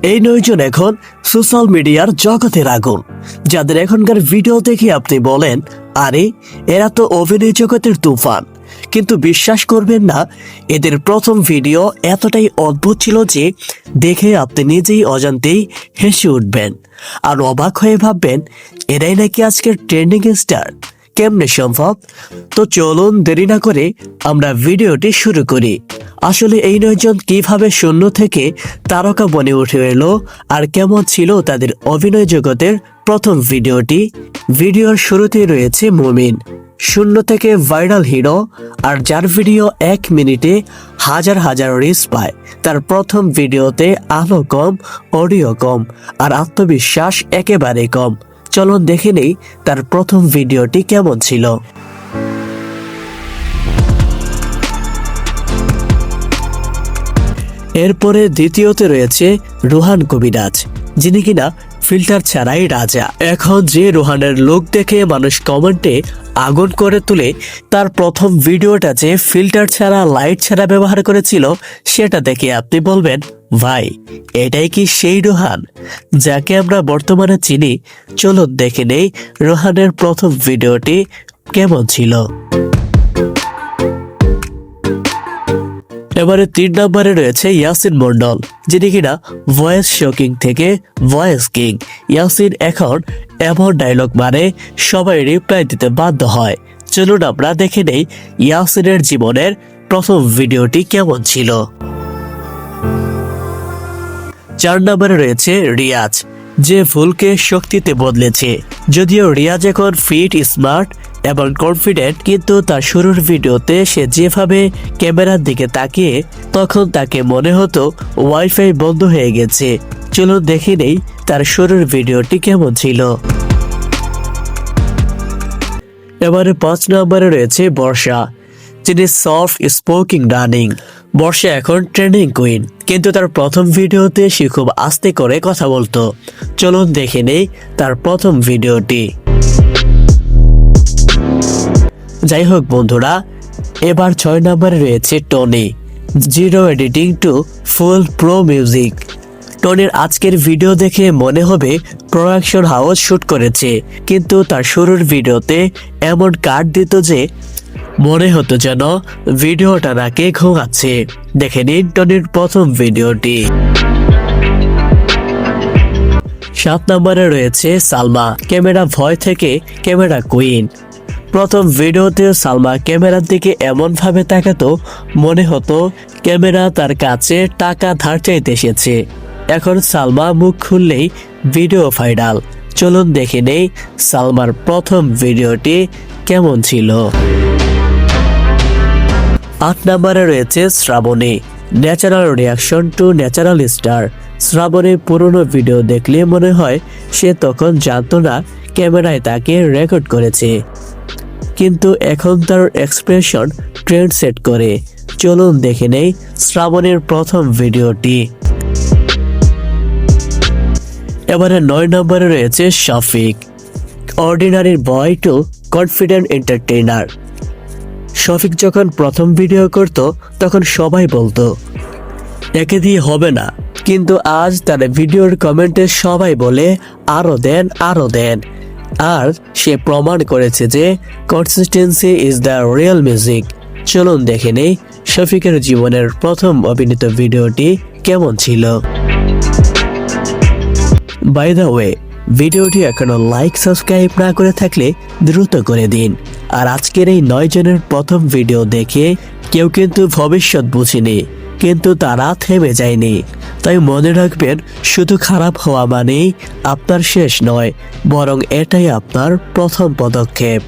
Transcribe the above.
এই 9 জন এখন সোশ্যাল মিডিয়ার জগতের আগুন, যাদের এখনকার ভিডিও দেখে আপনি বলেন, আরে এরা তো অভিনয় জগতের তুফান। কিন্তু বিশ্বাস করবেন না, এদের প্রথম ভিডিও এতটাই অদ্ভুত ছিল যে দেখে আপনি নিজেই অজান্তেই হেসে উঠবেন আর অবাক হয়ে ভাববেন, এরাই নাকি আজকের ট্রেন্ডিং স্টার। কেমনে সম্ভব? তো চলুন দেরি না করে আমরা ভিডিওটি শুরু করি। আসলে এই 9 জন কিভাবে শূন্য থেকে তারকা বনে উঠে এলো আর কেমন ছিল তাদের অভিনয় জগতের প্রথম ভিডিওটি। ভিডিওর শুরুতেই রয়েছে মুমিন, শূন্য থেকে ভাইরাল হিরো, আর যার ভিডিও 1 মিনিটে হাজার হাজার রিচ পায়। তার প্রথম ভিডিওতে আলো কম, অডিও কম, আর আত্মবিশ্বাস একেবারে কম। চলুন দেখে নেই তার প্রথম ভিডিওটি কেমন ছিল। এরপরে দ্বিতীয়তে রয়েছে রোহান কবিরাজ, যিনি কিনা ফিল্টার ছাড়াই রাজা। এখন যে রোহানের লুক দেখে মানুষ কমেন্টে আগুন করে তুলে, তার প্রথম ভিডিওটা যে ফিল্টার ছাড়া লাইট ছাড়া ব্যবহার করেছিল, সেটা দেখে আপনি বলবেন, ভাই এটাই কি সেই রোহান যাকে আমরা বর্তমানে চিনি? চলুন দেখে নেই রোহানের প্রথম ভিডিওটি কেমন ছিল। এবারে 3 নম্বরে রয়েছে ইয়াসিন মন্ডল, যিনি কিনা ভয়েস শোকিং থেকে ভয়েস কিং। ইয়াসিন এখন এমন ডায়লগ মানে সবাই রিপ্লাই দিতে বাধ্য হয়। চলুন আমরা দেখে নেই ইয়াসিনের জীবনের প্রথম ভিডিওটি কেমন ছিল। 4 নম্বরে রয়েছে রিয়াজ, যে ভুলকে শক্তিতে বদলেছে। যদিও রিয়াজ এখন ফিট, স্মার্ট এবং কনফিডেন্ট, কিন্তু তার শুরুর ভিডিওতে সে যেভাবে ক্যামেরার দিকে তাকিয়ে, তখন তাকে মনে হতো ওয়াইফাই বন্ধ হয়ে গেছে। চলুন দেখে নেই তার শুরুর ভিডিওটি কেমন ছিল। এবারে 5 নম্বরে রয়েছে বর্ষা, যিনি সফট স্পোকিং রানিং। বর্ষা এখন ট্রেন্ডিং কুইন, কিন্তু তার প্রথম ভিডিওতে সে খুব আস্তে করে কথা বলতো। চলুন দেখে নেই তার প্রথম ভিডিওটি। যাই হোক বন্ধুরা, এবার 6 নম্বরে রয়েছে টনি, জিরো এডিটিং টু ফুল প্রো মিউজিক। টনির আজকের ভিডিও দেখে মনে হবে প্রোডাকশন হাউস শুট করেছে, কিন্তু তার শুরুর ভিডিওতে এমন কাট দিত যে মনে হতো যেন ভিডিওটা নাকি ঘুমাচ্ছে। দেখে নিন টনির প্রথম ভিডিওটি। 7 নম্বরে রয়েছে সালমা, ক্যামেরা ভয় থেকে ক্যামেরা কুইন। প্রথম ভিডিওতে সালমা ক্যামেরার দিকে এমন ভাবে তাকাতো মনে হতো ক্যামেরা তার কাছে টাকা ধার চাইতে এসেছে। এখন সালমা মুখ খুললেই ভিডিও ভাইরাল। চলুন দেখে নেই সালমার প্রথম ভিডিওটি কেমন ছিল। 8 নম্বরে রয়েছে Shraboni, natural reaction to natural star. শ্রাবণীর পুরনো ভিডিও দেখলে মনে হয় সে তখন জানতো না ক্যামেরায় তাকে রেকর্ড করেছে, কিন্তু এখন তার এক্সপ্রেশন ট্রেন্ড সেট করে। চলুন দেখে নেই শ্রাবণীর প্রথম ভিডিওটি। এবারে 9 নম্বরে রয়েছে শফিক, অর্ডিনারি বয় টু কনফিডেন্ট এন্টারটেইনার। শফিক যখন প্রথম ভিডিও করত তখন সবাই বলতো একে দিয়ে হবে না, কিন্তু আজ তার ভিডিওর কমেন্টে সবাই বলে আরো দেন, আরো দেন। আর সে প্রমাণ করেছে যে consistency is the real music. চলুন দেখে নেই শফিকের জীবনের প্রথম অভিনীত ভিডিওটি কেমন ছিল। বাই দ্য ওয়ে, ভিডিওটি এখনো লাইক সাবস্ক্রাইব না করে থাকলে দ্রুত করে দিন। আর আজকের এই 9 জনের প্রথম ভিডিও দেখে কেউ কিন্তু ভবিষ্যৎ বুঝেনি, কিন্তু তারা থেমে যায়নি। তাই মনে রাখবেন, শুধু খারাপ হওয়া মানেই আপনার শেষ নয়, বরং এটাই আপনার প্রথম পদক্ষেপ।